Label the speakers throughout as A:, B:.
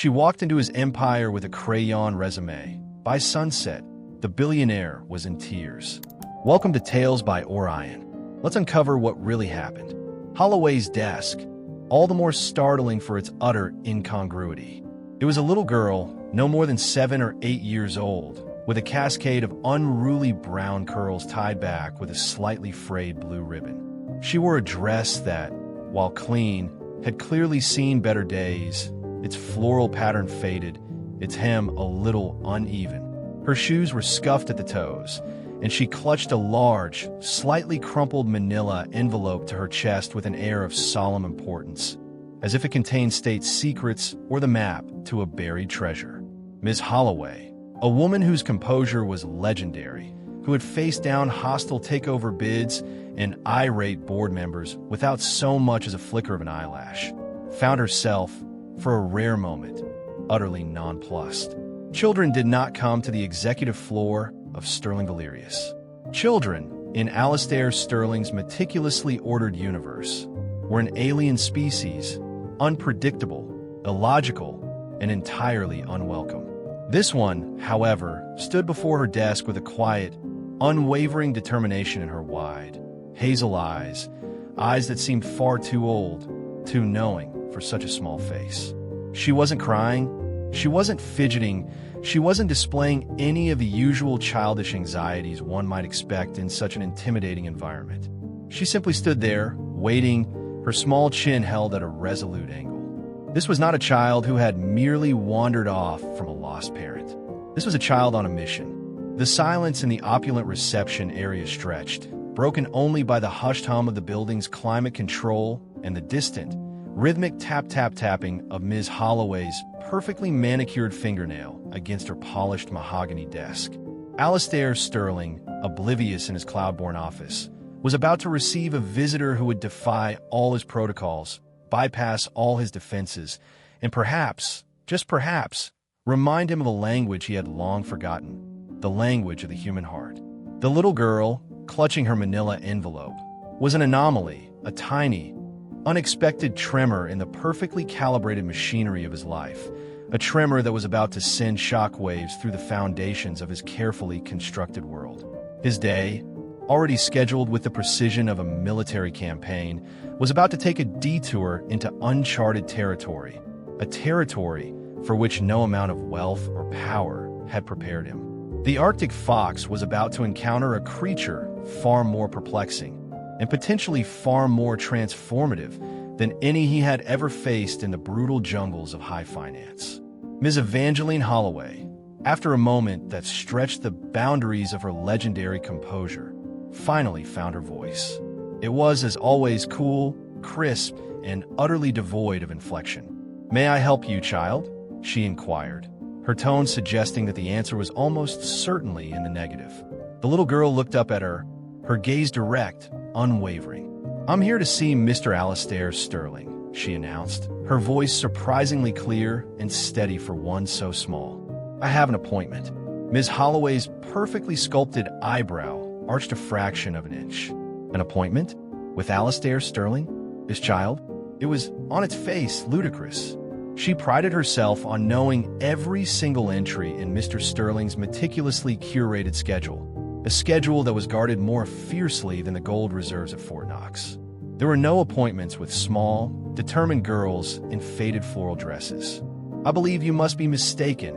A: She walked into his empire with a crayon resume. By sunset, the billionaire was in tears. Welcome to Tales by Orion. Let's uncover what really happened. Holloway's desk, all the more startling for its utter incongruity. It was a little girl, no more than 7 or 8 years old, with a cascade of unruly brown curls tied back with a slightly frayed blue ribbon. She wore a dress that, while clean, had clearly seen better days, its floral pattern faded, its hem a little uneven. Her shoes were scuffed at the toes, and she clutched a large, slightly crumpled manila envelope to her chest with an air of solemn importance, as if it contained state secrets or the map to a buried treasure. Ms. Holloway, a woman whose composure was legendary, who had faced down hostile takeover bids and irate board members without so much as a flicker of an eyelash, found herself, for a rare moment, utterly nonplussed. Children did not come to the executive floor of Sterling Valerius. Children, in Alastair Sterling's meticulously ordered universe, were an alien species, unpredictable, illogical, and entirely unwelcome. This one, however, stood before her desk with a quiet, unwavering determination in her wide, hazel eyes that seemed far too old, too knowing for such a small face. She wasn't crying, she wasn't fidgeting, she wasn't displaying any of the usual childish anxieties one might expect in such an intimidating environment. She simply stood there, waiting, her small chin held at a resolute angle. This was not a child who had merely wandered off from a lost parent. This was a child on a mission. The silence in the opulent reception area stretched, broken only by the hushed hum of the building's climate control and the distant, rhythmic tap-tap-tapping of Ms. Holloway's perfectly manicured fingernail against her polished mahogany desk. Alastair Sterling, oblivious in his cloud-born office, was about to receive a visitor who would defy all his protocols, bypass all his defenses, and perhaps, just perhaps, remind him of a language he had long forgotten, the language of the human heart. The little girl, clutching her manila envelope, was an anomaly, a tiny, unexpected tremor in the perfectly calibrated machinery of his life, a tremor that was about to send shockwaves through the foundations of his carefully constructed world. His day, already scheduled with the precision of a military campaign, was about to take a detour into uncharted territory, a territory for which no amount of wealth or power had prepared him. The Arctic fox was about to encounter a creature far more perplexing, and potentially far more transformative than any he had ever faced in the brutal jungles of high finance. Ms. Evangeline Holloway, after a moment that stretched the boundaries of her legendary composure, finally found her voice. It was, as always, cool, crisp, and utterly devoid of inflection. "May I help you, child?" she inquired, her tone suggesting that the answer was almost certainly in the negative. The little girl looked up at her, her gaze direct, unwavering. "I'm here to see Mr. Alastair Sterling," she announced, her voice surprisingly clear and steady for one so small. "I have an appointment." Ms. Holloway's perfectly sculpted eyebrow arched a fraction of an inch. An appointment? With Alastair Sterling? His child? It was, on its face, ludicrous. She prided herself on knowing every single entry in Mr. Sterling's meticulously curated schedule, a schedule that was guarded more fiercely than the gold reserves at Fort Knox. There were no appointments with small, determined girls in faded floral dresses. "I believe you must be mistaken,"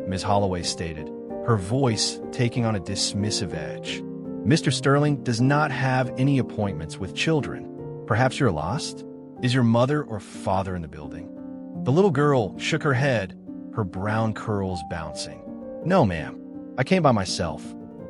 A: Ms. Holloway stated, her voice taking on a dismissive edge. "Mr. Sterling does not have any appointments with children. Perhaps you're lost? Is your mother or father in the building?" The little girl shook her head, her brown curls bouncing. "No, ma'am. I came by myself,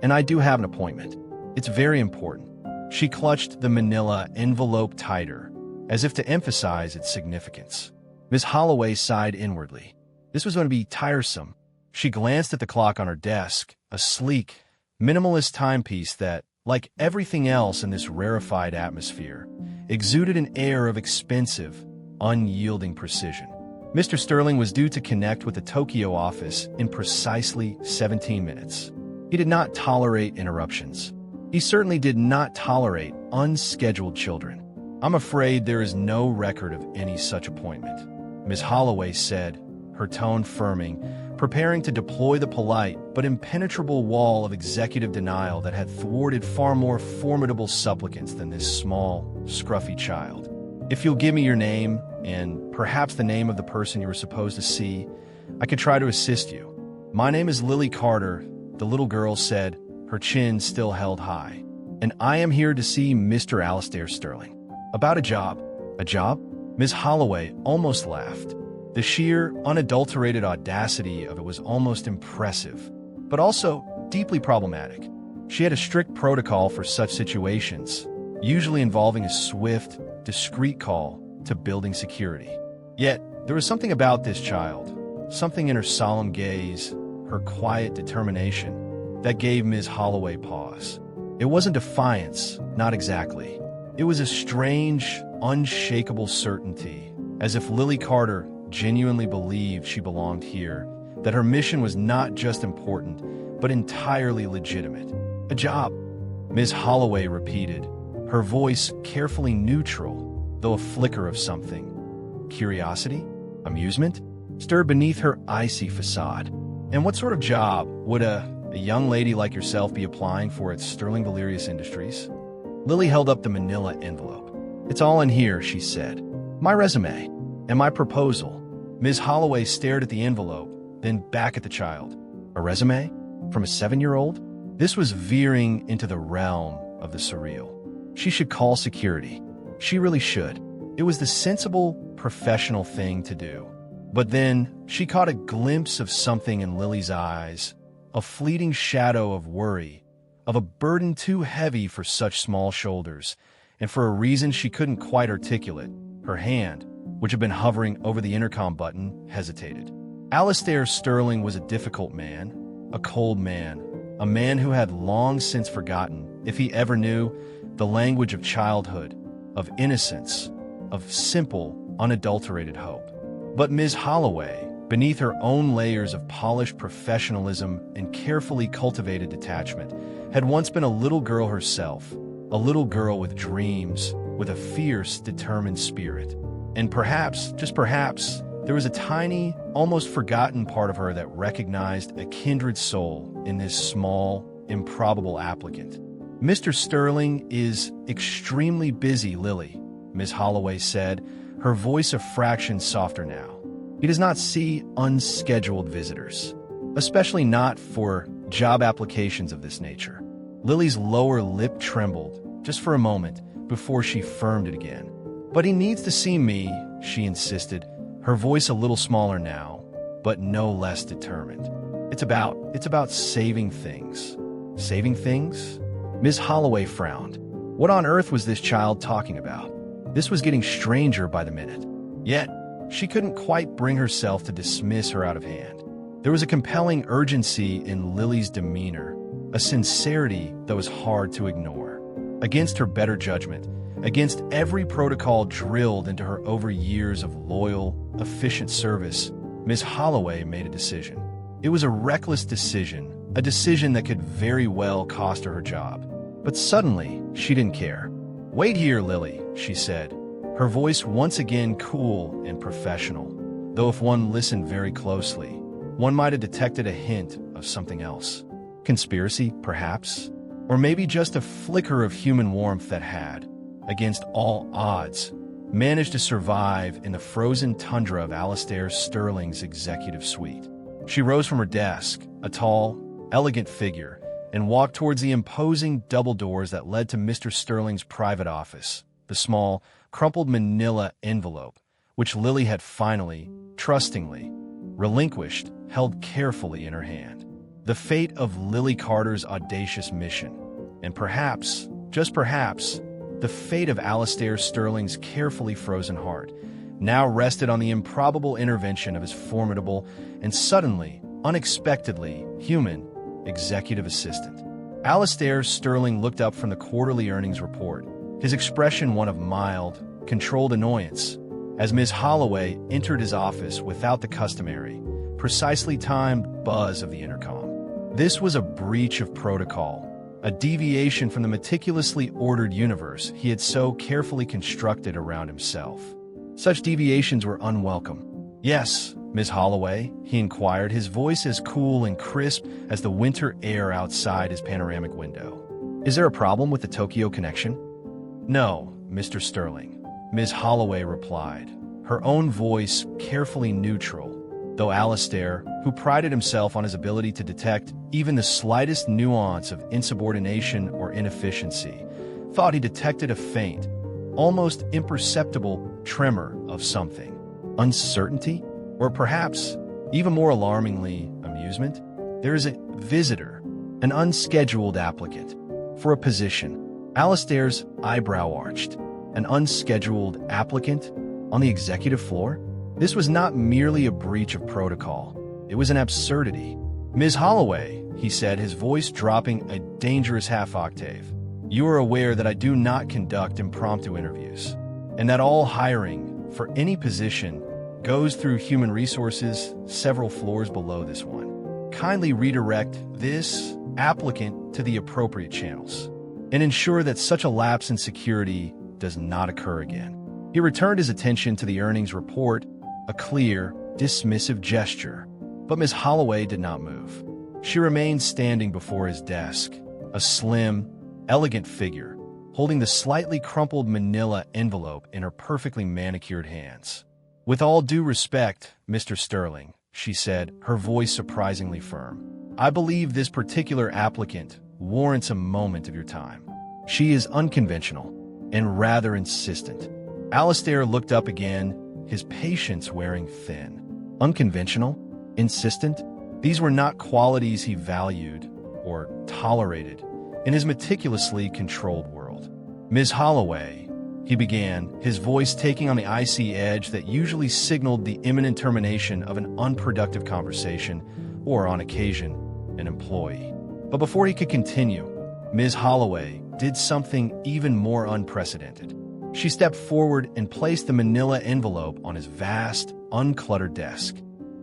A: and I do have an appointment. It's very important." She clutched the manila envelope tighter, as if to emphasize its significance. Miss Holloway sighed inwardly. This was going to be tiresome. She glanced at the clock on her desk, a sleek, minimalist timepiece that, like everything else in this rarefied atmosphere, exuded an air of expensive, unyielding precision. Mr. Sterling was due to connect with the Tokyo office in precisely 17 minutes. He did not tolerate interruptions. He certainly did not tolerate unscheduled children. "I'm afraid there is no record of any such appointment," Ms. Holloway said, her tone firming, preparing to deploy the polite but impenetrable wall of executive denial that had thwarted far more formidable supplicants than this small, scruffy child. If you'll give me your name, and perhaps the name of the person you were supposed to see, I could try to assist you. My name is Lily Carter, the little girl said, her chin still held high. And I am here to see Mr. Alastair Sterling. About a job. A job? Ms. Holloway almost laughed. The sheer, unadulterated audacity of it was almost impressive, but also deeply problematic. She had a strict protocol for such situations, usually involving a swift, discreet call to building security. Yet, there was something about this child, something in her solemn gaze, her quiet determination, that gave Ms. Holloway pause. It wasn't defiance, not exactly. It was a strange, unshakable certainty, as if Lily Carter genuinely believed she belonged here, that her mission was not just important, but entirely legitimate. A job, Ms. Holloway repeated, her voice carefully neutral, though a flicker of something. Curiosity? Amusement? Stirred beneath her icy facade. And what sort of job would a young lady like yourself be applying for at Sterling Valerius Industries? Lily held up the manila envelope. It's all in here, she said. My resume and my proposal. Ms. Holloway stared at the envelope, then back at the child. A resume? From a 7-year-old? This was veering into the realm of the surreal. She should call security. She really should. It was the sensible, professional thing to do. But then she caught a glimpse of something in Lily's eyes, a fleeting shadow of worry, of a burden too heavy for such small shoulders, and for a reason she couldn't quite articulate, her hand, which had been hovering over the intercom button, hesitated. Alastair Sterling was a difficult man, a cold man, a man who had long since forgotten, if he ever knew, the language of childhood, of innocence, of simple, unadulterated hope. But Ms. Holloway, beneath her own layers of polished professionalism and carefully cultivated detachment, had once been a little girl herself, a little girl with dreams, with a fierce, determined spirit. And perhaps, just perhaps, there was a tiny, almost forgotten part of her that recognized a kindred soul in this small, improbable applicant. Mr. Sterling is extremely busy, Lily, Ms. Holloway said, her voice a fraction softer now. He does not see unscheduled visitors, especially not for job applications of this nature. Lily's lower lip trembled just for a moment before she firmed it again. But he needs to see me, she insisted, her voice a little smaller now, but no less determined. It's about saving things. Saving things? Ms. Holloway frowned. What on earth was this child talking about? This was getting stranger by the minute. Yet, she couldn't quite bring herself to dismiss her out of hand. There was a compelling urgency in Lily's demeanor, a sincerity that was hard to ignore. Against her better judgment, against every protocol drilled into her over years of loyal, efficient service, Ms. Holloway made a decision. It was a reckless decision, a decision that could very well cost her her job. But suddenly, she didn't care. Wait here, Lily, she said, her voice once again cool and professional, though if one listened very closely, one might have detected a hint of something else. Conspiracy, perhaps? Or maybe just a flicker of human warmth that had, against all odds, managed to survive in the frozen tundra of Alastair Sterling's executive suite. She rose from her desk, a tall, elegant figure, and walked towards the imposing double doors that led to Mr. Sterling's private office, the small, crumpled manila envelope, which Lily had finally, trustingly, relinquished, held carefully in her hand. The fate of Lily Carter's audacious mission, and perhaps, just perhaps, the fate of Alastair Sterling's carefully frozen heart, now rested on the improbable intervention of his formidable and suddenly, unexpectedly, human executive assistant. Alastair Sterling looked up from the quarterly earnings report, his expression one of mild, controlled annoyance, as Ms. Holloway entered his office without the customary, precisely timed buzz of the intercom. This was a breach of protocol, a deviation from the meticulously ordered universe he had so carefully constructed around himself. Such deviations were unwelcome. Yes, Miss Holloway, he inquired, his voice as cool and crisp as the winter air outside his panoramic window. Is there a problem with the Tokyo connection? No, Mr. Sterling, Miss Holloway replied, her own voice carefully neutral, though Alastair, who prided himself on his ability to detect even the slightest nuance of insubordination or inefficiency, thought he detected a faint, almost imperceptible tremor of something. Uncertainty? Or perhaps, even more alarmingly, amusement? There is a visitor, an unscheduled applicant, for a position. Alastair's eyebrow arched. An unscheduled applicant on the executive floor? This was not merely a breach of protocol. It was an absurdity. Ms. Holloway, he said, his voice dropping a dangerous half-octave, you are aware that I do not conduct impromptu interviews, and that all hiring for any position goes through human resources several floors below this one. Kindly redirect this applicant to the appropriate channels and ensure that such a lapse in security does not occur again. He returned his attention to the earnings report, a clear, dismissive gesture, but Miss Holloway did not move. She remained standing before his desk, a slim, elegant figure, holding the slightly crumpled manila envelope in her perfectly manicured hands. With all due respect, Mr. Sterling, she said, her voice surprisingly firm, I believe this particular applicant warrants a moment of your time. She is unconventional and rather insistent. Alastair looked up again, his patience wearing thin. Unconventional? Insistent? These were not qualities he valued or tolerated in his meticulously controlled world. Ms. Holloway, he began, his voice taking on the icy edge that usually signaled the imminent termination of an unproductive conversation or, on occasion, an employee. But before he could continue, Ms. Holloway did something even more unprecedented. She stepped forward and placed the manila envelope on his vast, uncluttered desk.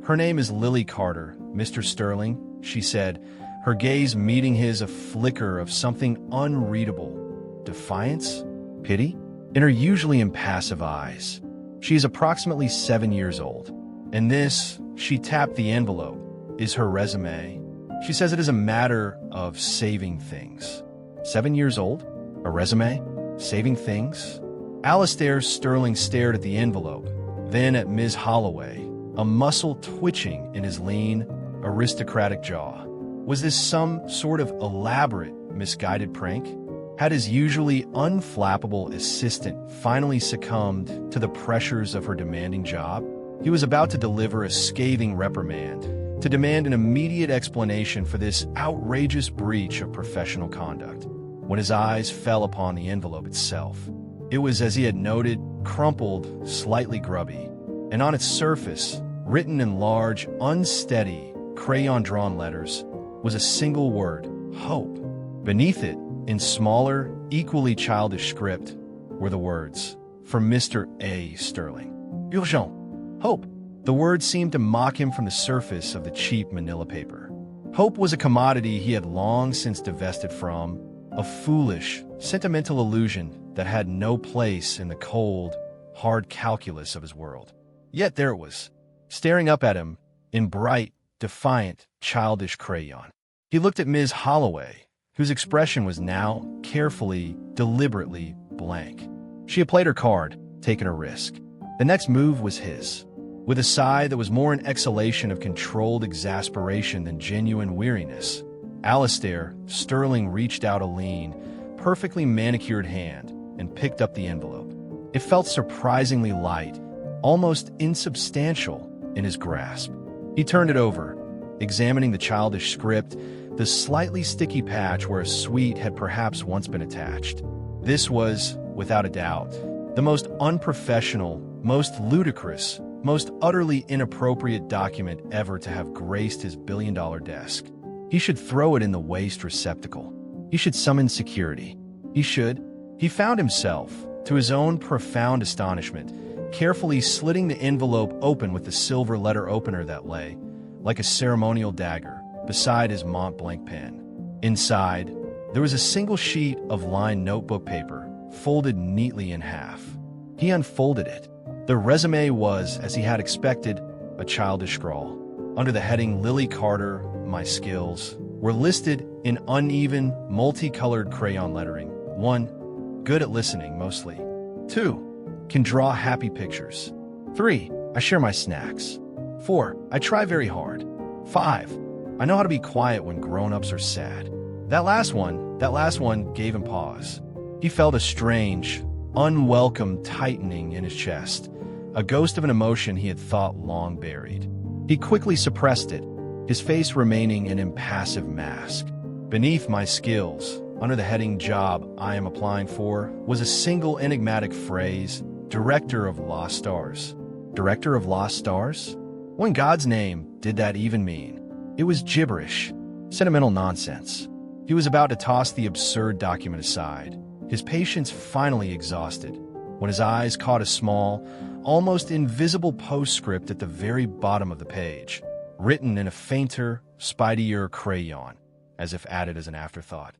A: Her name is Lily Carter, Mr. Sterling, she said, her gaze meeting his a flicker of something unreadable. Defiance? Pity? In her usually impassive eyes. She is approximately 7 years old. And this, she tapped the envelope, is her resume. She says it is a matter of saving things. 7 years old? A resume? Saving things? Alastair Sterling stared at the envelope, then at Ms. Holloway, a muscle twitching in his lean, aristocratic jaw. Was this some sort of elaborate, misguided prank? Had his usually unflappable assistant finally succumbed to the pressures of her demanding job? He was about to deliver a scathing reprimand, to demand an immediate explanation for this outrageous breach of professional conduct, when his eyes fell upon the envelope itself. It was, as he had noted, crumpled, slightly grubby, and on its surface, written in large, unsteady, crayon-drawn letters, was a single word, hope. Beneath it, in smaller, equally childish script, were the words, from Mr. A. Sterling. Urgent. Hope. The words seemed to mock him from the surface of the cheap manila paper. Hope was a commodity he had long since divested from, a foolish, sentimental illusion that had no place in the cold, hard calculus of his world. Yet there it was, staring up at him in bright, defiant, childish crayon. He looked at Ms. Holloway, whose expression was now carefully, deliberately blank. She had played her card, taken a risk. The next move was his. With a sigh that was more an exhalation of controlled exasperation than genuine weariness, Alastair Sterling reached out a lean, perfectly manicured hand and picked up the envelope. It felt surprisingly light, almost insubstantial in his grasp. He turned it over, examining the childish script, the slightly sticky patch where a sweet had perhaps once been attached. This was, without a doubt, the most unprofessional, most ludicrous, most utterly inappropriate document ever to have graced his billion-dollar desk. He should throw it in the waste receptacle. He should summon security. He found himself, to his own profound astonishment, carefully slitting the envelope open with the silver letter opener that lay, like a ceremonial dagger, beside his Mont Blanc pen. Inside, there was a single sheet of lined notebook paper, folded neatly in half. He unfolded it. The resume was, as he had expected, a childish scrawl. Under the heading Lily Carter, My Skills, were listed in uneven, multicolored crayon lettering. 1. Good at listening, mostly. 2. Can draw happy pictures. 3. I share my snacks. 4. I try very hard. 5. I know how to be quiet when grown-ups are sad. That last one gave him pause. He felt a strange, unwelcome tightening in his chest, a ghost of an emotion he had thought long buried. He quickly suppressed it, his face remaining an impassive mask. Beneath My Skills, under the heading Job I am applying for, was a single enigmatic phrase, Director of Lost Stars. Director of Lost Stars? What in God's name did that even mean? It was gibberish, sentimental nonsense. He was about to toss the absurd document aside, his patience finally exhausted, when his eyes caught a small, almost invisible postscript at the very bottom of the page, written in a fainter, spideier crayon, as if added as an afterthought.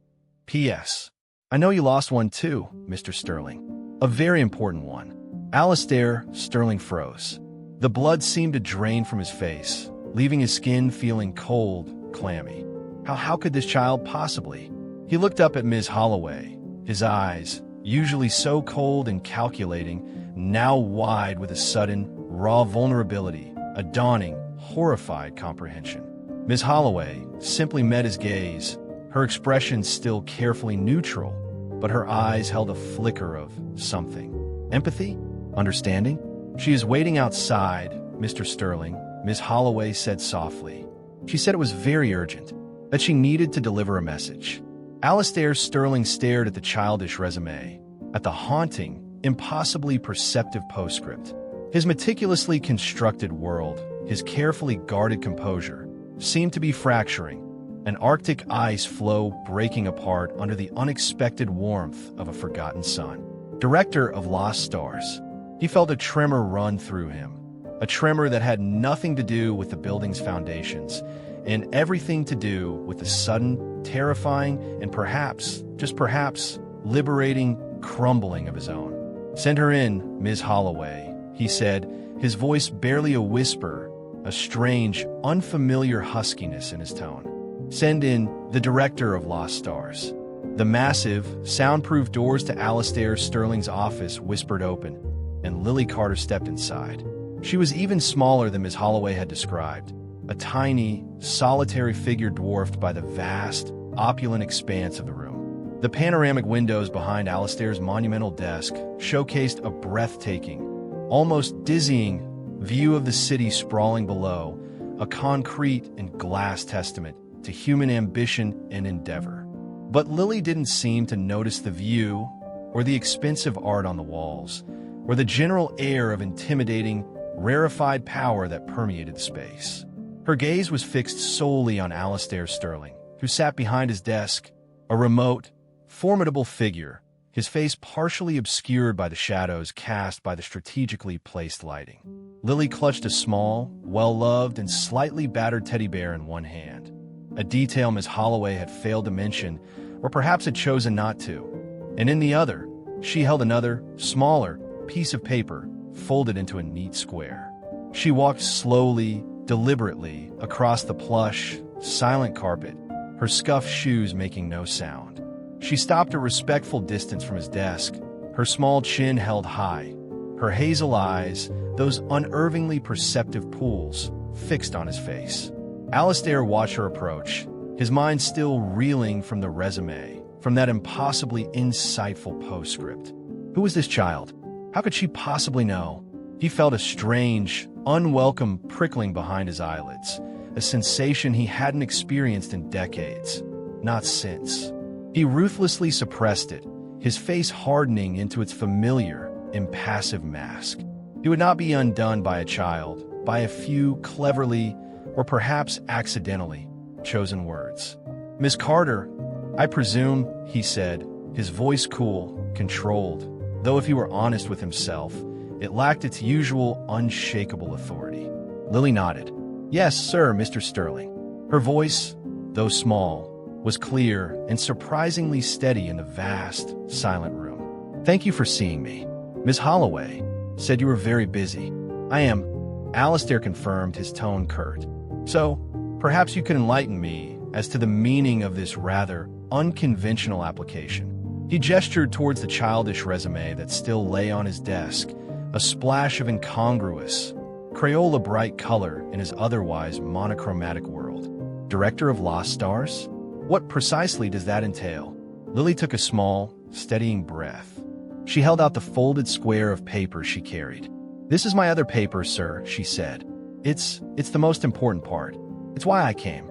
A: P.S. I know you lost one too, Mr. Sterling. A very important one. Alistair Sterling froze. The blood seemed to drain from his face, leaving his skin feeling cold, clammy. How could this child possibly? He looked up at Ms. Holloway, his eyes, usually so cold and calculating, now wide with a sudden, raw vulnerability, a dawning, horrified comprehension. Ms. Holloway simply met his gaze, her expression still carefully neutral, but her eyes held a flicker of something. Empathy? Understanding? She is waiting outside, Mr. Sterling, Ms. Holloway said softly. She said it was very urgent, that she needed to deliver a message. Alistair Sterling stared at the childish resume, at the haunting, impossibly perceptive postscript. His meticulously constructed world, his carefully guarded composure, seemed to be fracturing, an Arctic ice floe breaking apart under the unexpected warmth of a forgotten sun. Director of Lost Stars. He felt a tremor run through him, a tremor that had nothing to do with the building's foundations and everything to do with the sudden, terrifying, and perhaps, just perhaps, liberating crumbling of his own. Send her in, Ms. Holloway, he said, his voice barely a whisper, a strange, unfamiliar huskiness in his tone. Send in the Director of Lost Stars. The massive, soundproof doors to Alistair Sterling's office whispered open, and Lily Carter stepped inside. She was even smaller than Ms. Holloway had described, a tiny, solitary figure dwarfed by the vast, opulent expanse of the room. The panoramic windows behind Alistair's monumental desk showcased a breathtaking, almost dizzying view of the city sprawling below, a concrete and glass testament to human ambition and endeavor. But Lily didn't seem to notice the view, or the expensive art on the walls, or the general air of intimidating, rarefied power that permeated the space. Her gaze was fixed solely on Alistair Sterling, who sat behind his desk, a remote, formidable figure, his face partially obscured by the shadows cast by the strategically placed lighting. Lily clutched a small, well-loved, and slightly battered teddy bear in one hand, a detail Ms. Holloway had failed to mention, or perhaps had chosen not to. And in the other, she held another, smaller, piece of paper folded into a neat square. She walked slowly, deliberately, across the plush, silent carpet, her scuffed shoes making no sound. She stopped a respectful distance from his desk, her small chin held high, her hazel eyes, those unervingly perceptive pools, fixed on his face. Alistair watched her approach, his mind still reeling from the resume, from that impossibly insightful postscript. Who was this child? How could she possibly know? He felt a strange, unwelcome prickling behind his eyelids, a sensation he hadn't experienced in decades, not since. He ruthlessly suppressed it, his face hardening into its familiar, impassive mask. He would not be undone by a child, by a few cleverly, or perhaps accidentally, chosen words. Miss Carter, I presume, he said, his voice cool, controlled, though if he were honest with himself, it lacked its usual unshakable authority. Lily nodded. Yes, sir, Mr. Sterling. Her voice, though small, was clear and surprisingly steady in the vast, silent room. Thank you for seeing me. Miss Holloway, Said you were very busy. I am. Alistair confirmed, his tone curt. So, perhaps you could enlighten me as to the meaning of this rather unconventional application. He gestured towards the childish resume that still lay on his desk, a splash of incongruous, Crayola bright color in his otherwise monochromatic world. Director of Lost Stars? What precisely does that entail? Lily took a small, steadying breath. She held out the folded square of paper she carried. This is my other paper, sir, she said. It's the most important part. It's why I came.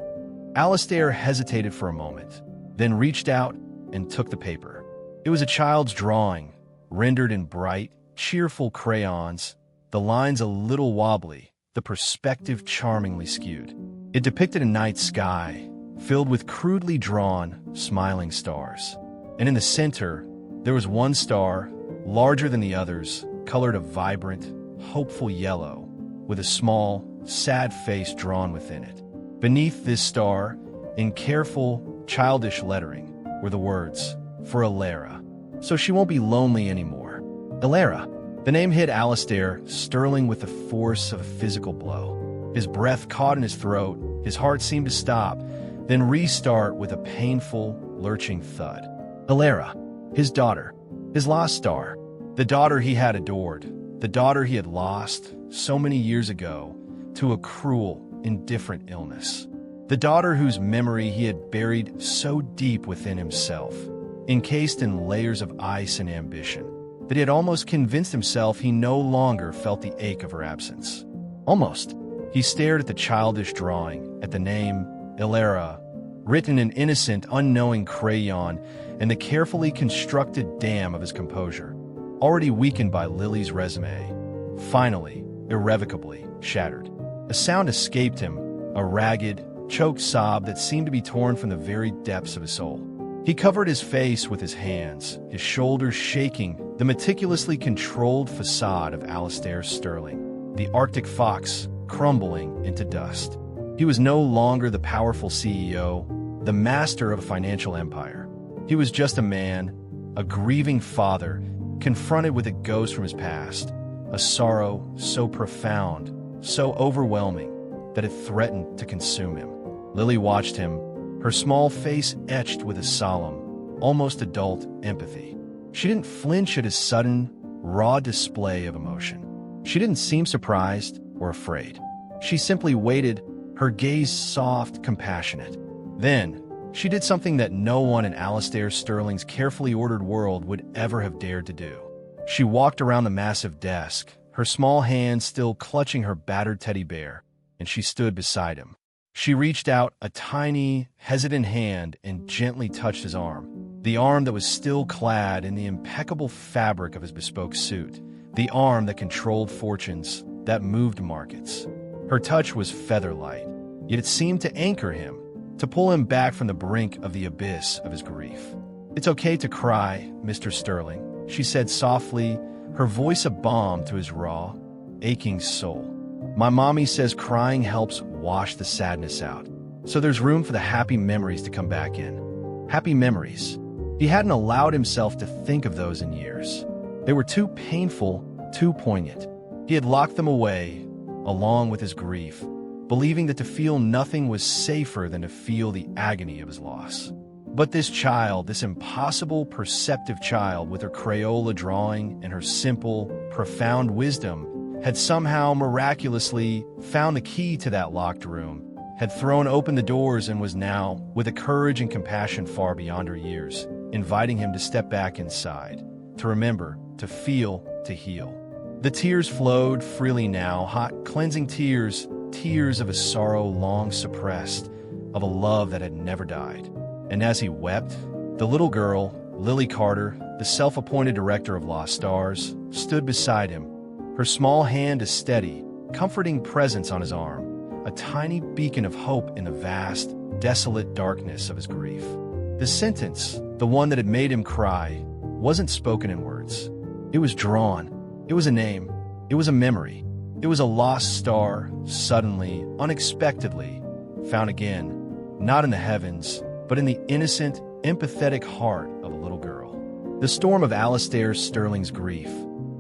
A: Alistair hesitated for a moment, then reached out and took the paper. It was a child's drawing, rendered in bright, cheerful crayons, the lines a little wobbly, the perspective charmingly skewed. It depicted a night sky, filled with crudely drawn, smiling stars. And in the center, there was one star, larger than the others, colored a vibrant, hopeful yellow, with a small, sad face drawn within it. Beneath this star, in careful, childish lettering, were the words, "For Alara. So she won't be lonely anymore." Alara. The name hit Alistair, Sterling, with the force of a physical blow. His breath caught in his throat, his heart seemed to stop, then restart with a painful, lurching thud. Alara, his daughter, his lost star, the daughter he had adored, the daughter he had lost so many years ago to a cruel, indifferent illness. The daughter whose memory he had buried so deep within himself, encased in layers of ice and ambition, that he had almost convinced himself he no longer felt the ache of her absence. Almost. He stared at the childish drawing, at the name, Alara, written in innocent, unknowing crayon, and the carefully constructed dam of his composure, already weakened by Lily's resume, finally, irrevocably, shattered. A sound escaped him, a ragged, choked sob that seemed to be torn from the very depths of his soul. He covered his face with his hands, his shoulders shaking, the meticulously controlled facade of Alistair Sterling, the Arctic fox, crumbling into dust. He was no longer the powerful CEO, the master of a financial empire. He was just a man, a grieving father, confronted with a ghost from his past, a sorrow so profound, so overwhelming, that it threatened to consume him. Lily watched him, her small face etched with a solemn, almost adult empathy. She didn't flinch at his sudden, raw display of emotion. She didn't seem surprised or afraid. She simply waited, her gaze soft, compassionate. Then, she did something that no one in Alistair Sterling's carefully ordered world would ever have dared to do. She walked around the massive desk, her small hand still clutching her battered teddy bear, and she stood beside him. She reached out a tiny, hesitant hand and gently touched his arm, the arm that was still clad in the impeccable fabric of his bespoke suit, the arm that controlled fortunes, that moved markets. Her touch was feather-light, yet it seemed to anchor him, to pull him back from the brink of the abyss of his grief. "It's okay to cry, Mr. Sterling," she said softly, her voice a balm to his raw, aching soul. "My mommy says crying helps wash the sadness out, so there's room for the happy memories to come back in." Happy memories. He hadn't allowed himself to think of those in years. They were too painful, too poignant. He had locked them away, along with his grief, believing that to feel nothing was safer than to feel the agony of his loss. But this child, this impossible, perceptive child with her Crayola drawing and her simple, profound wisdom, had somehow miraculously found the key to that locked room, had thrown open the doors and was now, with a courage and compassion far beyond her years, inviting him to step back inside, to remember, to feel, to heal. The tears flowed freely now, hot, cleansing tears, tears of a sorrow long suppressed, of a love that had never died. And as he wept, the little girl, Lily Carter, the self-appointed director of Lost Stars, stood beside him, her small hand a steady, comforting presence on his arm, a tiny beacon of hope in the vast, desolate darkness of his grief. The sentence, the one that had made him cry, wasn't spoken in words. It was drawn. It was a name. It was a memory. It was a lost star, suddenly, unexpectedly, found again, not in the heavens, but in the innocent, empathetic heart of a little girl. The storm of Alistair Sterling's grief,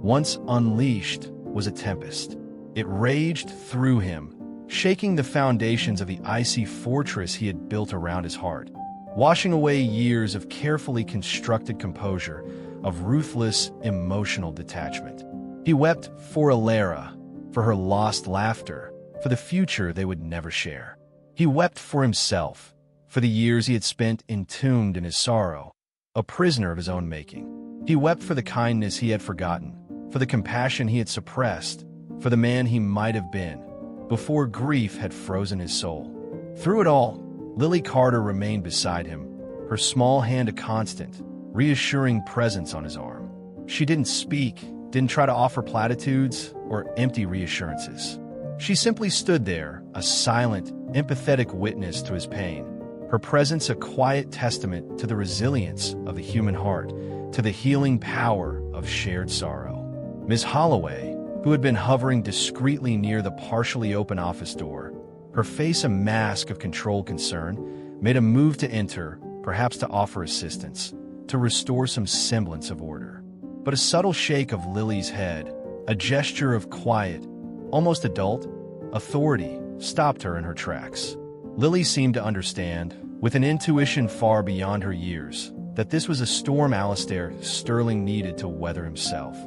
A: once unleashed, was a tempest. It raged through him, shaking the foundations of the icy fortress he had built around his heart, washing away years of carefully constructed composure, of ruthless emotional detachment. He wept for Alara, for her lost laughter, for the future they would never share. He wept for himself, for the years he had spent entombed in his sorrow, a prisoner of his own making. He wept for the kindness he had forgotten, for the compassion he had suppressed, for the man he might have been, before grief had frozen his soul. Through it all, Lily Carter remained beside him, her small hand a constant, reassuring presence on his arm. She didn't speak, didn't try to offer platitudes or empty reassurances. She simply stood there, a silent, empathetic witness to his pain, her presence a quiet testament to the resilience of the human heart, to the healing power of shared sorrow. Miss Holloway, who had been hovering discreetly near the partially open office door, her face a mask of controlled concern, made a move to enter, perhaps to offer assistance, to restore some semblance of order. But a subtle shake of Lily's head, a gesture of quiet, almost adult, authority, stopped her in her tracks. Lily seemed to understand, with an intuition far beyond her years, that this was a storm Alistair Sterling needed to weather himself,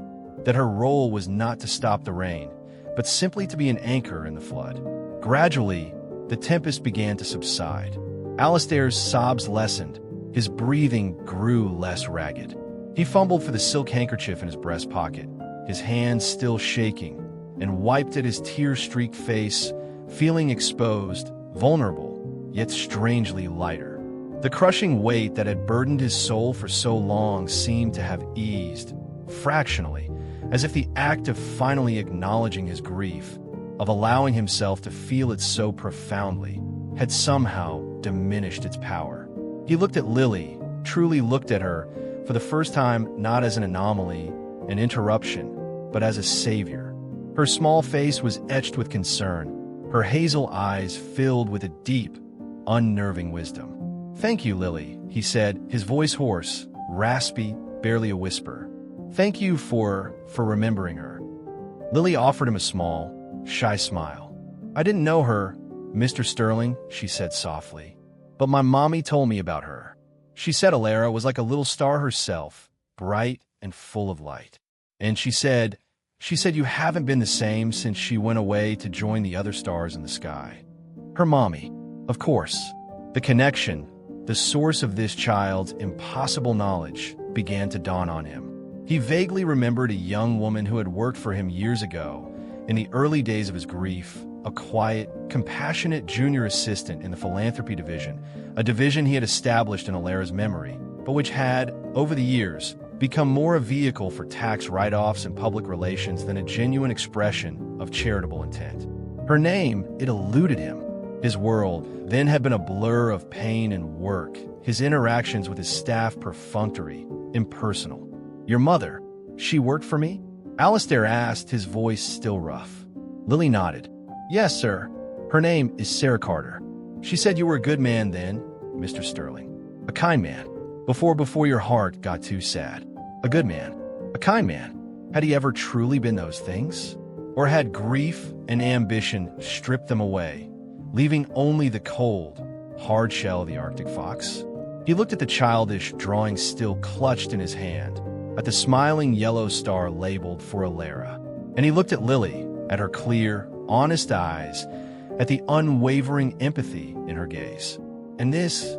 A: that her role was not to stop the rain, but simply to be an anchor in the flood. Gradually, the tempest began to subside. Alistair's sobs lessened, his breathing grew less ragged. He fumbled for the silk handkerchief in his breast pocket, his hands still shaking, and wiped at his tear-streaked face, feeling exposed, vulnerable, yet strangely lighter. The crushing weight that had burdened his soul for so long seemed to have eased, fractionally, as if the act of finally acknowledging his grief, of allowing himself to feel it so profoundly, had somehow diminished its power. He looked at Lily, truly looked at her, for the first time not as an anomaly, an interruption, but as a savior. Her small face was etched with concern, her hazel eyes filled with a deep, unnerving wisdom. "Thank you, Lily," he said, his voice hoarse, raspy, barely a whisper. "Thank you for remembering her." Lily offered him a small, shy smile. "I didn't know her, Mr. Sterling," she said softly, "but my mommy told me about her. She said Alara was like a little star herself, bright and full of light. And she said you haven't been the same since she went away to join the other stars in the sky." Her mommy, of course. The connection, the source of this child's impossible knowledge, began to dawn on him. He vaguely remembered a young woman who had worked for him years ago, in the early days of his grief, a quiet, compassionate junior assistant in the philanthropy division, a division he had established in Alara's memory, but which had, over the years, become more a vehicle for tax write-offs and public relations than a genuine expression of charitable intent. Her name, it eluded him. His world then had been a blur of pain and work, his interactions with his staff perfunctory, impersonal. "Your mother, she worked for me?" Alistair asked, his voice still rough. Lily nodded. "Yes, sir. Her name is Sarah Carter. She said you were a good man then, Mr. Sterling. A kind man. Before your heart got too sad. A good man. A kind man. Had he ever truly been those things? Or had grief and ambition stripped them away, leaving only the cold, hard shell of the Arctic fox?" He looked at the childish drawing still clutched in his hand, at the smiling yellow star labeled for Alara. And he looked at Lily, at her clear, honest eyes, at the unwavering empathy in her gaze. "And this,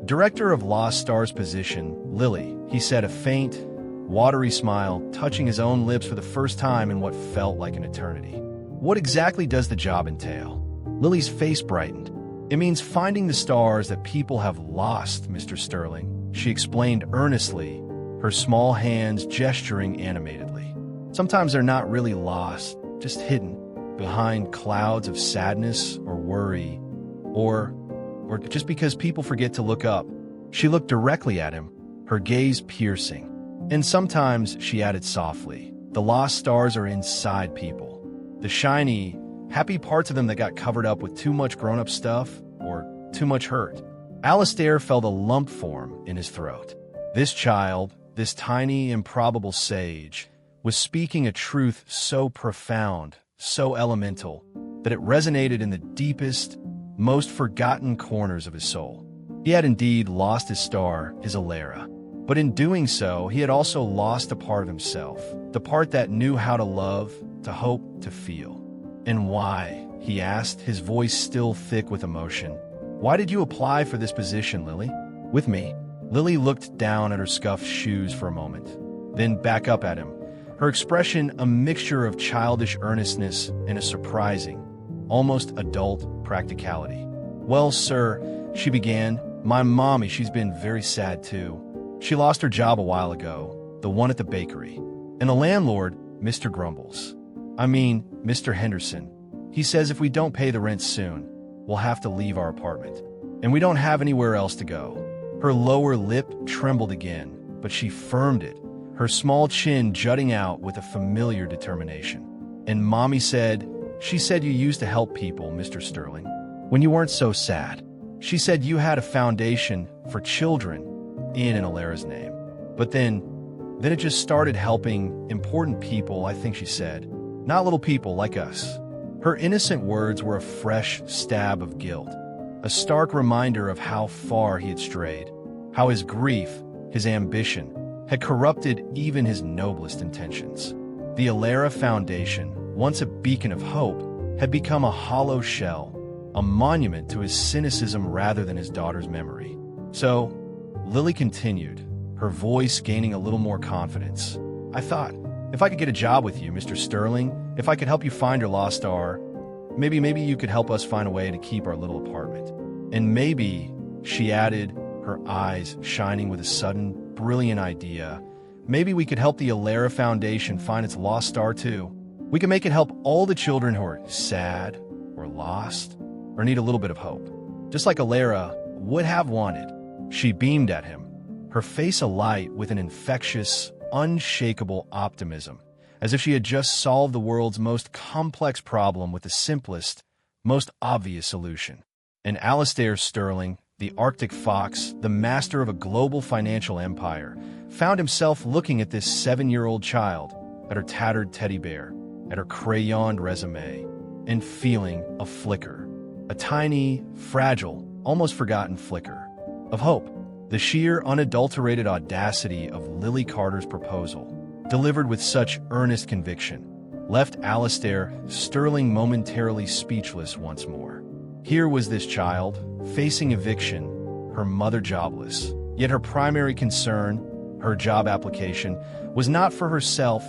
A: director of Lost Stars position, Lily," he said, a faint, watery smile touching his own lips for the first time in what felt like an eternity. "What exactly does the job entail?" Lily's face brightened. "It means finding the stars that people have lost, Mr. Sterling," she explained earnestly, her small hands gesturing animatedly. "Sometimes they're not really lost, just hidden, behind clouds of sadness or worry, or just because people forget to look up." She looked directly at him, her gaze piercing. "And sometimes," she added softly, "the lost stars are inside people. The shiny, happy parts of them that got covered up with too much grown-up stuff or too much hurt." Alistair felt a lump form in his throat. This child, this tiny, improbable sage, was speaking a truth so profound, so elemental, that it resonated in the deepest, most forgotten corners of his soul. He had indeed lost his star, his Alara. But in doing so, he had also lost a part of himself, the part that knew how to love, to hope, to feel. And why? He asked, his voice still thick with emotion. Why did you apply for this position, Lily? With me. Lily looked down at her scuffed shoes for a moment, then back up at him, her expression a mixture of childish earnestness and a surprising, almost adult practicality. Well, sir, she began, my mommy, she's been very sad too. She lost her job a while ago, the one at the bakery. And the landlord, Mr. Grumbles. Mr. Henderson. He says if we don't pay the rent soon, we'll have to leave our apartment. And we don't have anywhere else to go. Her lower lip trembled again, but she firmed it, her small chin jutting out with a familiar determination. And Mommy said, she said you used to help people, Mr. Sterling, when you weren't so sad. She said you had a foundation for children in Alara's name. But then it just started helping important people, I think she said, not little people like us. Her innocent words were a fresh stab of guilt, a stark reminder of how far he had strayed, how his grief, his ambition, had corrupted even his noblest intentions. The Alara Foundation, once a beacon of hope, had become a hollow shell, a monument to his cynicism rather than his daughter's memory. So, Lily continued, her voice gaining a little more confidence. I thought, if I could get a job with you, Mr. Sterling, if I could help you find your lost star, maybe you could help us find a way to keep our little apartment. And maybe, she added, her eyes shining with a sudden, brilliant idea, maybe we could help the Alara Foundation find its lost star too. We could make it help all the children who are sad, or lost, or need a little bit of hope. Just like Alara would have wanted. She beamed at him, her face alight with an infectious, unshakable optimism, as if she had just solved the world's most complex problem with the simplest, most obvious solution. And Alistair Sterling, the Arctic fox, the master of a global financial empire, found himself looking at this 7-year-old child, at her tattered teddy bear, at her crayoned resume, and feeling a flicker, a tiny, fragile, almost forgotten flicker of hope. The sheer, unadulterated audacity of Lily Carter's proposal, delivered with such earnest conviction, left Alistair Sterling momentarily speechless once more. Here was this child, facing eviction, her mother jobless, yet her primary concern, her job application, was not for herself,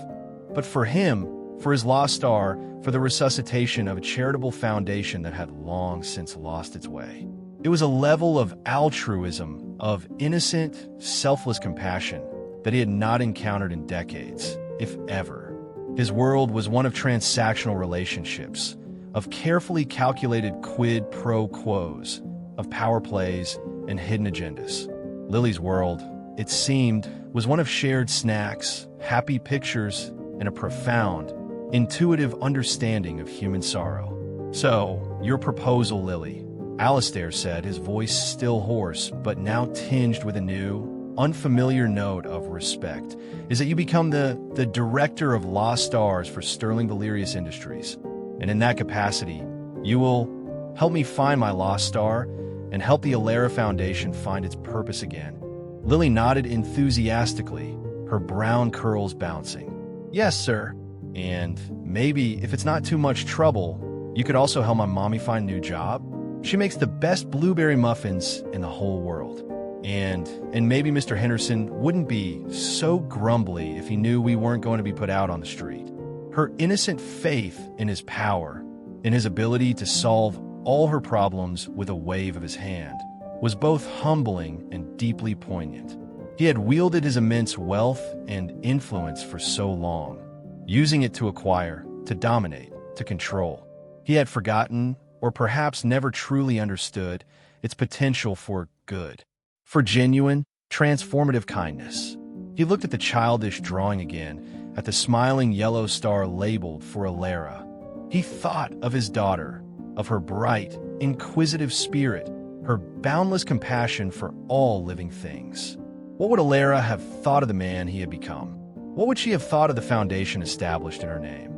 A: but for him, for his lost star, for the resuscitation of a charitable foundation that had long since lost its way. It was a level of altruism, of innocent, selfless compassion that he had not encountered in decades, if ever. His world was one of transactional relationships, of carefully calculated quid pro quos, of power plays and hidden agendas. Lily's world, it seemed, was one of shared snacks, happy pictures, and a profound, intuitive understanding of human sorrow. So, your proposal, Lily, Alistair said, his voice still hoarse, but now tinged with a new, unfamiliar note of respect, is that you become the director of lost stars for Sterling Valerius Industries. And in that capacity, you will help me find my lost star and help the Alara Foundation find its purpose again. Lily nodded enthusiastically, her brown curls bouncing. Yes, sir. And maybe, if it's not too much trouble, you could also help my mommy find a new job. She makes the best blueberry muffins in the whole world. And maybe Mr. Henderson wouldn't be so grumbly if he knew we weren't going to be put out on the street. Her innocent faith in his power, in his ability to solve all her problems with a wave of his hand, was both humbling and deeply poignant. He had wielded his immense wealth and influence for so long, using it to acquire, to dominate, to control. He had forgotten, or perhaps never truly understood, its potential for good, for genuine, transformative kindness. He looked at the childish drawing again, at the smiling yellow star labeled for Alara. He thought of his daughter, of her bright, inquisitive spirit, her boundless compassion for all living things. What would Alara have thought of the man he had become? What would she have thought of the foundation established in her name?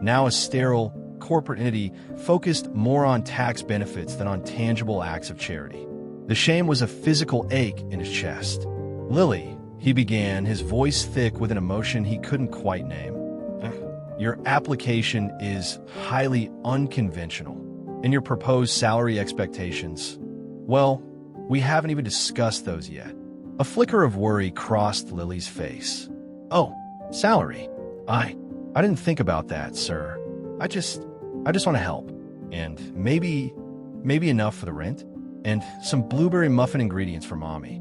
A: Now a sterile, corporate entity focused more on tax benefits than on tangible acts of charity. The shame was a physical ache in his chest. "Lily," he began, his voice thick with an emotion he couldn't quite name. "Your application is highly unconventional. And your proposed salary expectations? Well, we haven't even discussed those yet." A flicker of worry crossed Lily's face. "Oh, salary. I didn't think about that, sir. I just want to help. And maybe enough for the rent? And some blueberry muffin ingredients for Mommy."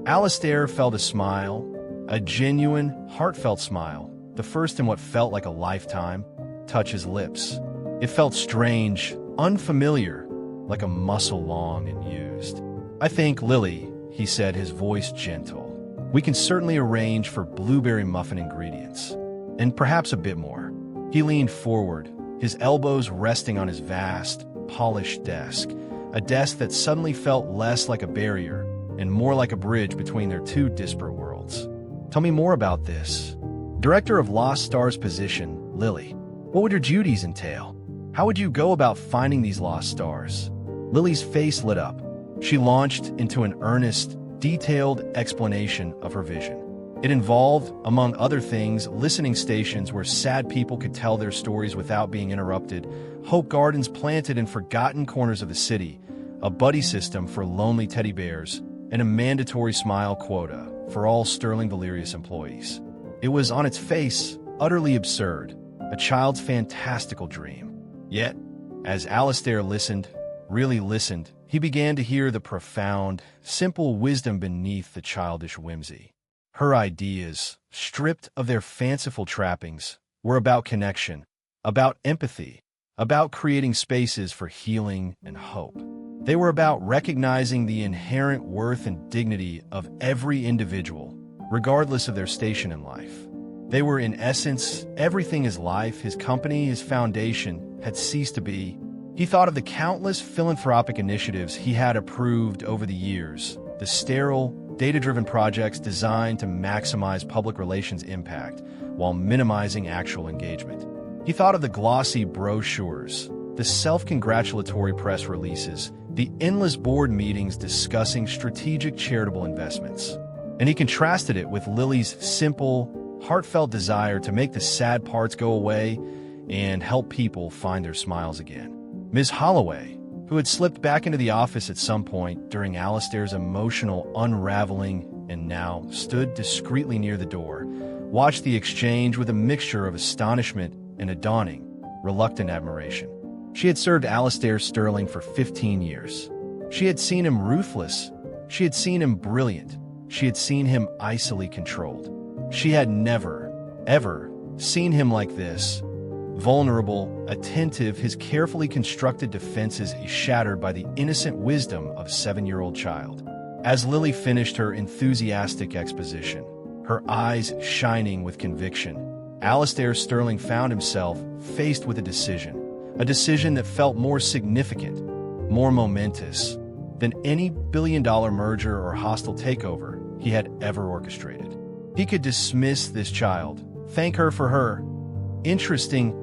A: Alistair felt a smile, a genuine, heartfelt smile, the first in what felt like a lifetime, touch his lips. It felt strange, unfamiliar, like a muscle long and used. "I think, Lily," he said, his voice gentle, "we can certainly arrange for blueberry muffin ingredients. And perhaps a bit more." He leaned forward, his elbows resting on his vast, polished desk, a desk that suddenly felt less like a barrier and more like a bridge between their two disparate worlds. "Tell me more about this. Director of Lost Stars position, Lily. What would your duties entail? How would you go about finding these lost stars?" Lily's face lit up. She launched into an earnest, detailed explanation of her vision. It involved, among other things, listening stations where sad people could tell their stories without being interrupted, hope gardens planted in forgotten corners of the city, a buddy system for lonely teddy bears, and a mandatory smile quota for all Sterling Valerius employees. It was, on its face, utterly absurd, a child's fantastical dream. Yet, as Alistair listened, really listened, he began to hear the profound, simple wisdom beneath the childish whimsy. Her ideas, stripped of their fanciful trappings, were about connection, about empathy, about creating spaces for healing and hope. They were about recognizing the inherent worth and dignity of every individual, regardless of their station in life. They were, in essence, everything his life, his company, his foundation had ceased to be. He thought of the countless philanthropic initiatives he had approved over the years, the sterile, data-driven projects designed to maximize public relations impact while minimizing actual engagement. He thought of the glossy brochures, the self-congratulatory press releases, the endless board meetings discussing strategic charitable investments. And he contrasted it with Lily's simple, heartfelt desire to make the sad parts go away and help people find their smiles again. Ms. Holloway, who had slipped back into the office at some point during Alistair's emotional unraveling and now stood discreetly near the door, watched the exchange with a mixture of astonishment and a dawning, reluctant admiration. She had served Alistair Sterling for 15 years. She had seen him ruthless. She had seen him brilliant. She had seen him icily controlled. She had never, ever seen him like this. Vulnerable, attentive, his carefully constructed defenses shattered by the innocent wisdom of a 7-year-old child. As Lily finished her enthusiastic exposition, her eyes shining with conviction, Alistair Sterling found himself faced with a decision that felt more significant, more momentous than any billion-dollar merger or hostile takeover he had ever orchestrated. He could dismiss this child, thank her for her interesting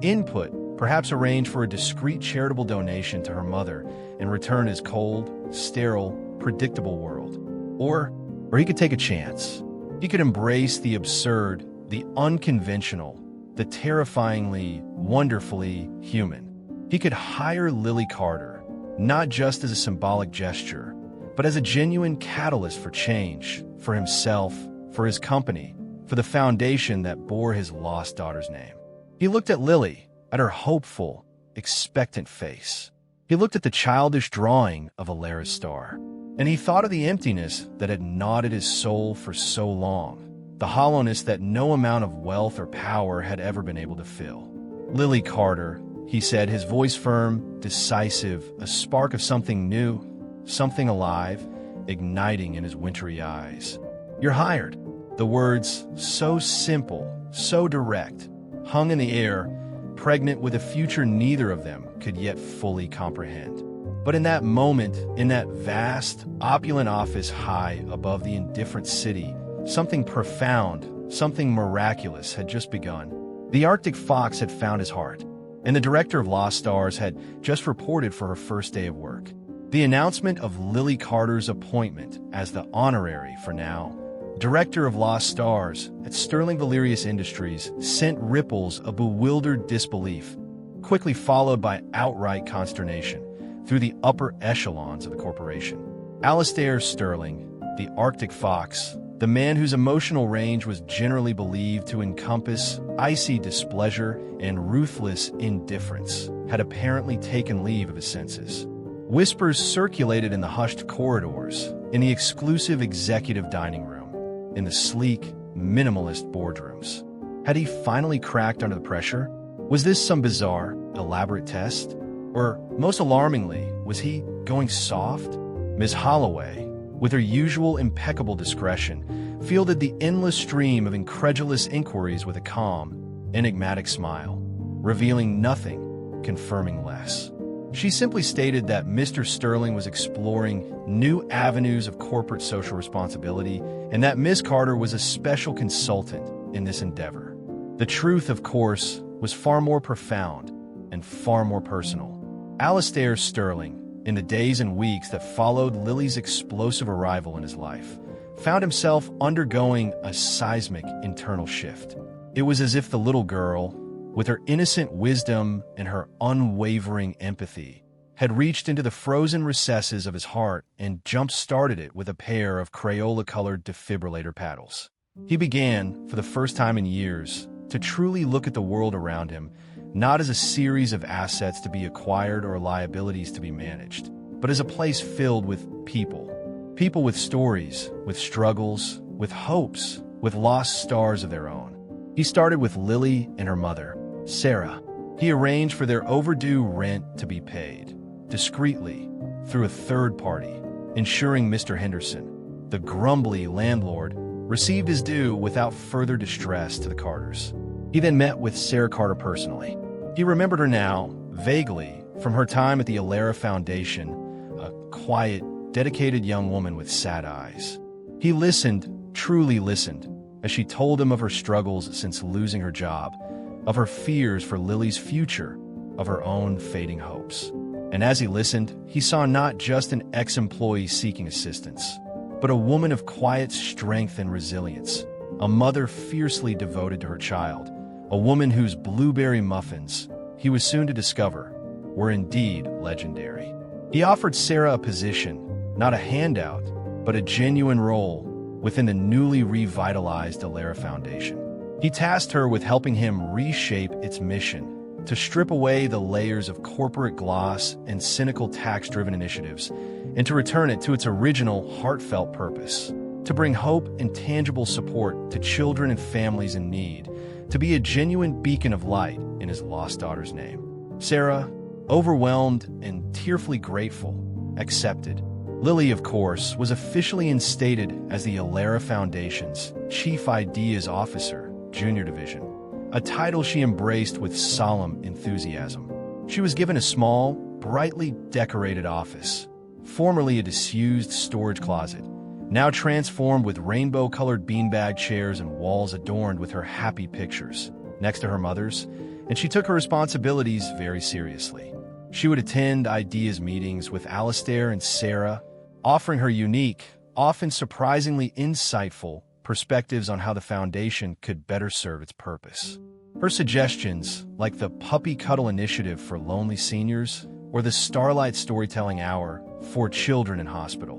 A: input, perhaps arrange for a discreet charitable donation to her mother and return his cold, sterile, predictable world. Or he could take a chance. He could embrace the absurd, the unconventional, the terrifyingly, wonderfully human. He could hire Lily Carter, not just as a symbolic gesture, but as a genuine catalyst for change, for himself, for his company, for the foundation that bore his lost daughter's name. He looked at Lily, at her hopeful, expectant face. He looked at the childish drawing of Alara's star, and he thought of the emptiness that had gnawed at his soul for so long, the hollowness that no amount of wealth or power had ever been able to fill. "Lily Carter," he said, his voice firm, decisive, a spark of something new, something alive, igniting in his wintry eyes. "You're hired." The words, so simple, so direct, hung in the air, pregnant with a future neither of them could yet fully comprehend. But in that moment, in that vast, opulent office high above the indifferent city, something profound, something miraculous had just begun. The Arctic fox had found his heart, and the director of Lost Stars had just reported for her first day of work. The announcement of Lily Carter's appointment as the honorary, for now, director of Lost Stars at Sterling Valerius Industries sent ripples of bewildered disbelief, quickly followed by outright consternation through the upper echelons of the corporation. Alastair Sterling, the Arctic Fox, the man whose emotional range was generally believed to encompass icy displeasure and ruthless indifference, had apparently taken leave of his senses. Whispers circulated in the hushed corridors, in the exclusive executive dining room, in the sleek, minimalist boardrooms. Had he finally cracked under the pressure? Was this some bizarre, elaborate test? Or, most alarmingly, was he going soft? Ms. Holloway, with her usual impeccable discretion, fielded the endless stream of incredulous inquiries with a calm, enigmatic smile, revealing nothing, confirming less. She simply stated that Mr. Sterling was exploring new avenues of corporate social responsibility and that Ms. Carter was a special consultant in this endeavor. The truth, of course, was far more profound and far more personal. Alastair Sterling, in the days and weeks that followed Lily's explosive arrival in his life, found himself undergoing a seismic internal shift. It was as if the little girl, with her innocent wisdom and her unwavering empathy, had reached into the frozen recesses of his heart and jump-started it with a pair of Crayola-colored defibrillator paddles. He began, for the first time in years, to truly look at the world around him, not as a series of assets to be acquired or liabilities to be managed, but as a place filled with people. People with stories, with struggles, with hopes, with lost stars of their own. He started with Lily and her mother, Sarah. He arranged for their overdue rent to be paid, discreetly, through a third party, ensuring Mr. Henderson, the grumbly landlord, received his due without further distress to the Carters. He then met with Sarah Carter personally. He remembered her now, vaguely, from her time at the Alara Foundation, a quiet, dedicated young woman with sad eyes. He listened, truly listened, as she told him of her struggles since losing her job, of her fears for Lily's future, of her own fading hopes. And as he listened, he saw not just an ex-employee seeking assistance, but a woman of quiet strength and resilience, a mother fiercely devoted to her child, a woman whose blueberry muffins, he was soon to discover, were indeed legendary. He offered Sarah a position, not a handout, but a genuine role within the newly revitalized Alara Foundation. He tasked her with helping him reshape its mission, to strip away the layers of corporate gloss and cynical tax-driven initiatives, and to return it to its original heartfelt purpose, to bring hope and tangible support to children and families in need, to be a genuine beacon of light in his lost daughter's name. Sarah, overwhelmed and tearfully grateful, accepted. Lily, of course, was officially instated as the Alara Foundation's Chief Ideas Officer, Junior Division, a title she embraced with solemn enthusiasm. She was given a small, brightly decorated office, formerly a disused storage closet, now transformed with rainbow-colored beanbag chairs and walls adorned with her happy pictures, next to her mother's, and she took her responsibilities very seriously. She would attend ideas meetings with Alastair and Sarah, offering her unique, often surprisingly insightful, perspectives on how the foundation could better serve its purpose. Her suggestions, like the Puppy Cuddle Initiative for lonely seniors or the Starlight Storytelling Hour for children in hospital,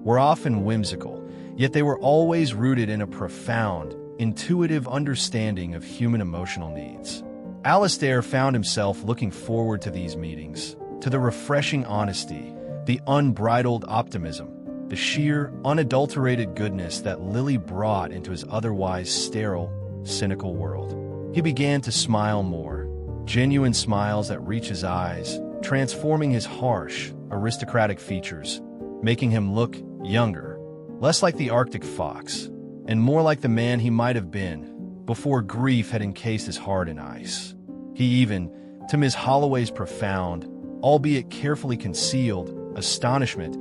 A: were often whimsical, yet they were always rooted in a profound, intuitive understanding of human emotional needs. Alastair found himself looking forward to these meetings, to the refreshing honesty, the unbridled optimism, the sheer, unadulterated goodness that Lily brought into his otherwise sterile, cynical world. He began to smile more, genuine smiles that reach his eyes, transforming his harsh, aristocratic features, making him look younger, less like the Arctic fox, and more like the man he might have been before grief had encased his heart in ice. He even, to Ms. Holloway's profound, albeit carefully concealed, astonishment,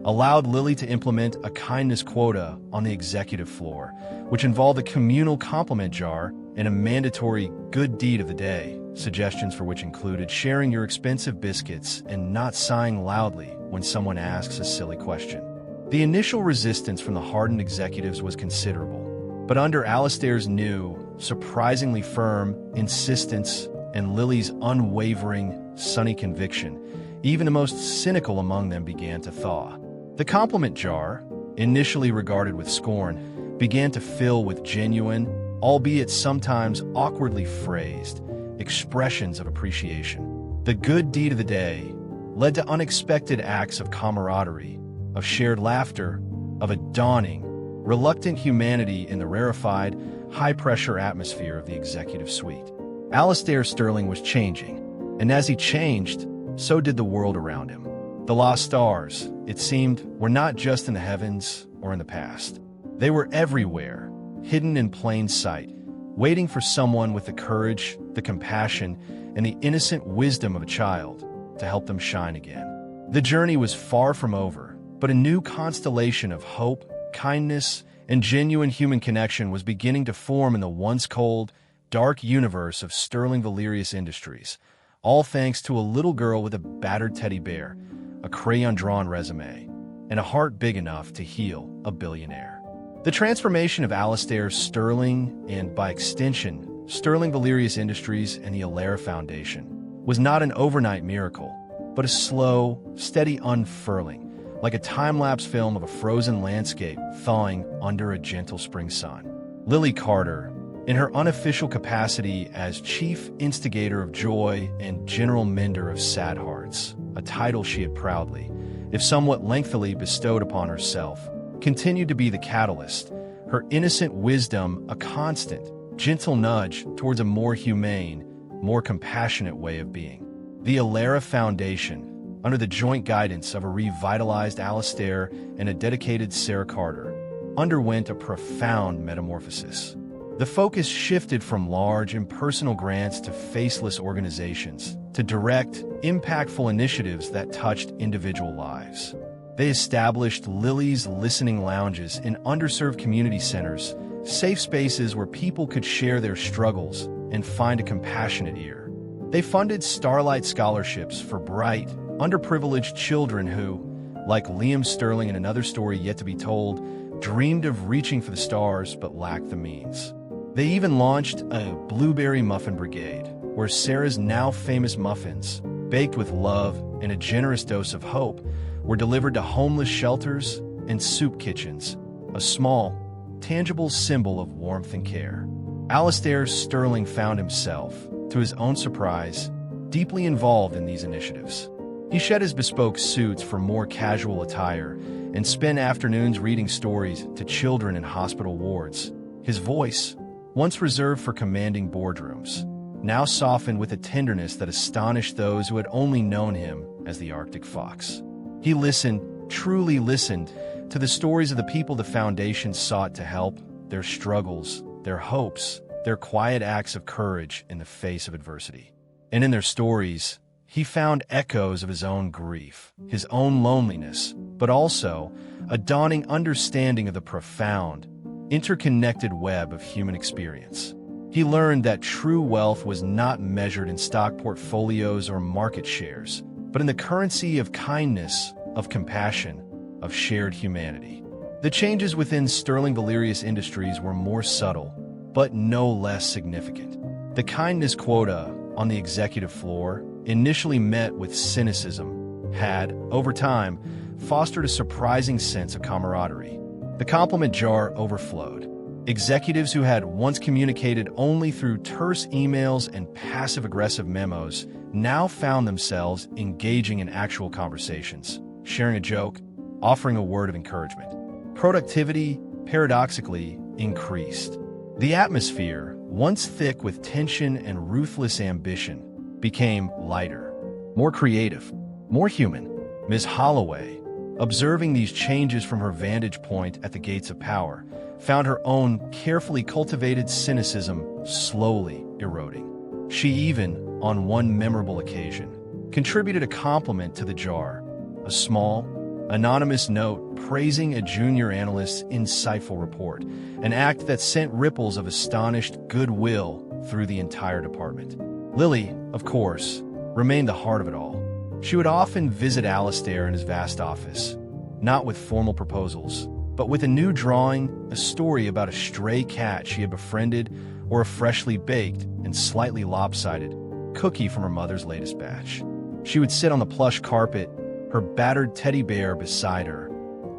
A: allowed Lily to implement a kindness quota on the executive floor, which involved a communal compliment jar and a mandatory good deed of the day, suggestions for which included sharing your expensive biscuits and not sighing loudly when someone asks a silly question. The initial resistance from the hardened executives was considerable, but under Alastair's new, surprisingly firm insistence and Lily's unwavering, sunny conviction, even the most cynical among them began to thaw. The compliment jar, initially regarded with scorn, began to fill with genuine, albeit sometimes awkwardly phrased, expressions of appreciation. The good deed of the day led to unexpected acts of camaraderie, of shared laughter, of a dawning, reluctant humanity in the rarefied, high-pressure atmosphere of the executive suite. Alastair Sterling was changing, and as he changed, so did the world around him. The lost stars, it seemed, were not just in the heavens or in the past. They were everywhere, hidden in plain sight, waiting for someone with the courage, the compassion, and the innocent wisdom of a child to help them shine again. The journey was far from over, but a new constellation of hope, kindness, and genuine human connection was beginning to form in the once cold, dark universe of Sterling Valerius Industries, all thanks to a little girl with a battered teddy bear, a crayon-drawn resume, and a heart big enough to heal a billionaire. The transformation of Alastair Sterling, and by extension, Sterling Valerius Industries and the Alara Foundation, was not an overnight miracle, but a slow, steady unfurling, like a time-lapse film of a frozen landscape thawing under a gentle spring sun. Lily Carter, in her unofficial capacity as chief instigator of joy and general mender of sad hearts, a title she had proudly, if somewhat lengthily bestowed upon herself, continued to be the catalyst, her innocent wisdom a constant, gentle nudge towards a more humane, more compassionate way of being. The Alara Foundation, under the joint guidance of a revitalized Alastair and a dedicated Sarah Carter, underwent a profound metamorphosis. The focus shifted from large, impersonal grants to faceless organizations, to direct, impactful initiatives that touched individual lives. They established Lily's listening lounges in underserved community centers, safe spaces where people could share their struggles and find a compassionate ear. They funded Starlight scholarships for bright, underprivileged children who, like Liam Sterling in another story yet to be told, dreamed of reaching for the stars but lacked the means. They even launched a Blueberry Muffin Brigade, where Sarah's now famous muffins, baked with love and a generous dose of hope, were delivered to homeless shelters and soup kitchens, a small, tangible symbol of warmth and care. Alastair Sterling found himself, to his own surprise, deeply involved in these initiatives. He shed his bespoke suits for more casual attire and spent afternoons reading stories to children in hospital wards. His voice, once reserved for commanding boardrooms, now softened with a tenderness that astonished those who had only known him as the Arctic Fox. He listened, truly listened, to the stories of the people the foundation sought to help, their struggles, their hopes, their quiet acts of courage in the face of adversity. And in their stories, he found echoes of his own grief, his own loneliness, but also a dawning understanding of the profound, interconnected web of human experience. He learned that true wealth was not measured in stock portfolios or market shares, but in the currency of kindness, of compassion, of shared humanity. The changes within Sterling Valerius Industries were more subtle, but no less significant. The kindness quota on the executive floor, initially met with cynicism, had, over time, fostered a surprising sense of camaraderie. The compliment jar overflowed. Executives who had once communicated only through terse emails and passive-aggressive memos now found themselves engaging in actual conversations, sharing a joke, offering a word of encouragement. Productivity, paradoxically, increased. The atmosphere, once thick with tension and ruthless ambition, became lighter, more creative, more human. Ms. Holloway, observing these changes from her vantage point at the gates of power, found her own carefully cultivated cynicism slowly eroding. She even, on one memorable occasion, contributed a compliment to the jar, a small, Anonymous note praising a junior analyst's insightful report, an act that sent ripples of astonished goodwill through the entire department. Lily, of course, remained the heart of it all. She would often visit Alistair in his vast office, not with formal proposals, but with a new drawing, a story about a stray cat she had befriended, or a freshly baked and slightly lopsided cookie from her mother's latest batch. She would sit on the plush carpet, her battered teddy bear beside her,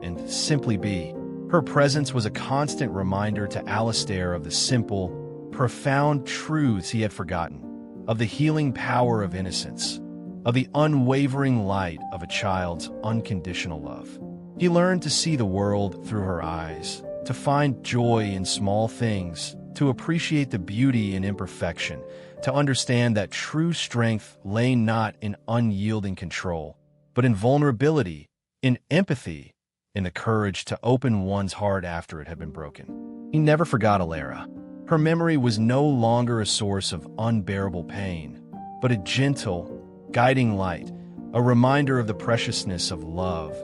A: and simply be. Her presence was a constant reminder to Alistair of the simple, profound truths he had forgotten, of the healing power of innocence, of the unwavering light of a child's unconditional love. He learned to see the world through her eyes, to find joy in small things, to appreciate the beauty in imperfection, to understand that true strength lay not in unyielding control, but in vulnerability, in empathy, in the courage to open one's heart after it had been broken. He never forgot Alara. Her memory was no longer a source of unbearable pain, but a gentle, guiding light, a reminder of the preciousness of love,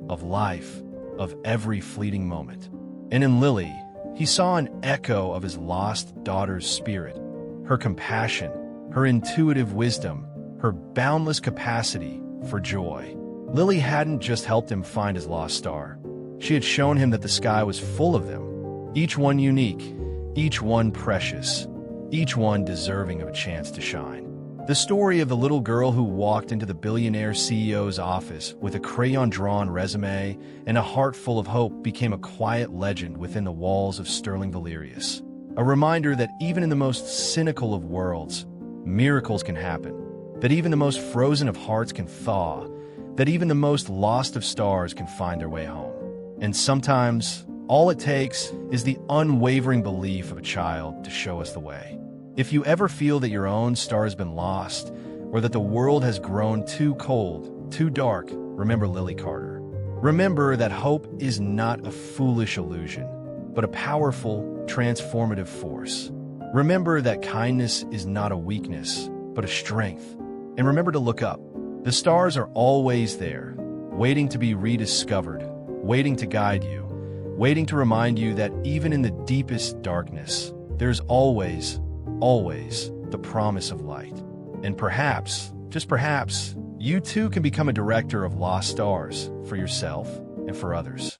A: of life, of every fleeting moment. And in Lily, he saw an echo of his lost daughter's spirit, her compassion, her intuitive wisdom, her boundless capacity for joy. Lily hadn't just helped him find his lost star. She had shown him that the sky was full of them, each one unique, each one precious, each one deserving of a chance to shine. The story of the little girl who walked into the billionaire CEO's office with a crayon-drawn resume and a heart full of hope became a quiet legend within the walls of Sterling Valerius. A reminder that even in the most cynical of worlds, miracles can happen, that even the most frozen of hearts can thaw, that even the most lost of stars can find their way home. And sometimes, all it takes is the unwavering belief of a child to show us the way. If you ever feel that your own star has been lost, or that the world has grown too cold, too dark, remember Lily Carter. Remember that hope is not a foolish illusion, but a powerful, transformative force. Remember that kindness is not a weakness, but a strength. And remember to look up. The stars are always there, waiting to be rediscovered, waiting to guide you, waiting to remind you that even in the deepest darkness, there's always the promise of light. And perhaps, just perhaps, you too can become a director of lost stars for yourself and for others.